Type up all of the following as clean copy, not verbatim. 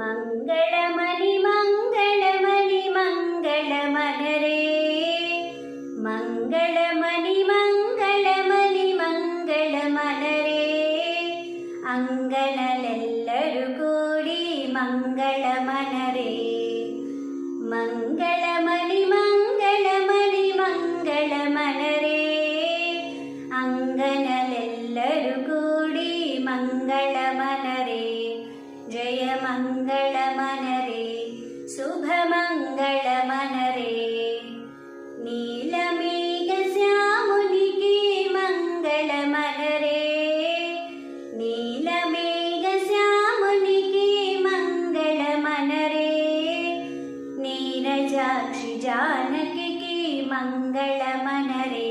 ಮಂಗಳಮಣಿ ಮಂಗಳಮಣಿ ಮಂಗಳಮನರೇ ಮಂಗಳಮಣಿ ಮಂಗಳಮಣಿ ಮಂಗಳಮನರೇ ಅಂಗನಲೆಲ್ಲರೂ ಕೂಡಿ ಮಂಗಳಮನರೇ ಮಂಗಳಮಣಿ ಮಂಗಳಮಣಿ ಮಂಗಳಮನರೇ ಅಂಗನಲೆಲ್ಲರೂ ಕೂಡಿ ಮಂಗಳಮನರೇ ಜಯ ಮಂಗಳಮನರೇ ಶುಭ ಮಂಗಳಮನರೇ ನೀಲಮೇಘ ಶ್ಯಾಮುನಿಗೆ ಮಂಗಳಮನರೇ ನೀಲಮೇಘ ಶ್ಯಾಮುನಿಗೆ ಮಂಗಳಮನರೇ ನೀರಜಾಕ್ಷಿ ಜಾನಕಿಗೆ ಮಂಗಳಮನರೇ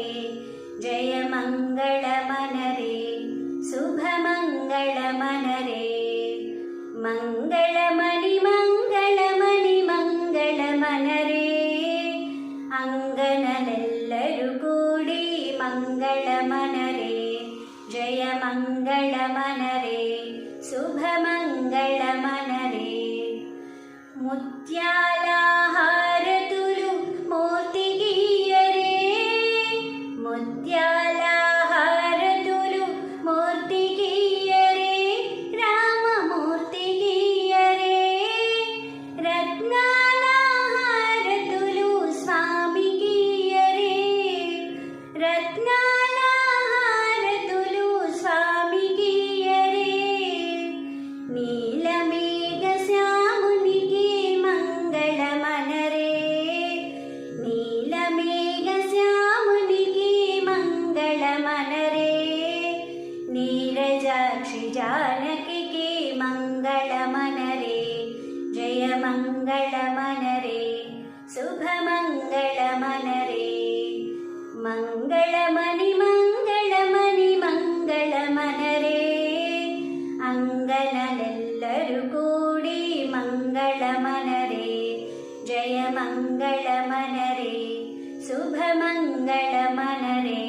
ಜಯ ಮಂಗಳಮನರೇ ಶುಭ ಮಂಗಳಮನರೇ ಮಂಗಳಮಣಿ ಮಂಗಳಮಣಿ ಮಂಗಳಮನರೇ ಅಂಗನಲೆಲ್ಲರೂ ಕೂಡಿ ಮಂಗಳಮನರೇ ಜಯ ಮಂಗಳಮನರೇ ಶುಭ ಮಂಗಳಮನರೇ ಮುತ್ಯಾಲ ಹಾರತುಲು ಮೂರ್ತಿಗೀಯರೇ ಮುತ್ಯಾಲ ಹಾರತುಲು ಮೂರ್ತಿಗೀಯರೇ ರಾಮಮೂರ್ತಿಗೀಯರೇ ರತ್ನಾಲ ಹಾರತುಲು ಸ್ವಾಮಿಗೀಯರೇ ರತ್ನಾಲ ಹಾರತುಲು ಸ್ವಾಮಿಗೀಯರೇ ನೀಲಮೇಘ ಶ್ಯಾಮುನಿಗೆ ಮಂಗಳಮನರೇ ನೀಲಮೇಘ ಶ್ಯಾಮುನಿಗೆ ಮಂಗಳಮನರೇ ನೀರಜಾಕ್ಷಿ ಜಾನಕಿಗೆ ಮಂಗಳಮನರೇ ಜಯ ಮಂಗಳಮನರೇ ಶುಭ ಮಂಗಳಮನರೇ ಮಂಗಳಮಣಿ ಮಂಗಳಮಣಿ ಮಂಗಳಮನರೇ ಅಂಗನಲೆಲ್ಲರೂ ಕೂಡಿ ಮಂಗಳಮನರೇ ಜಯ ಮಂಗಳಮನರೇ ಶುಭ ಮಂಗಳಮನರೇ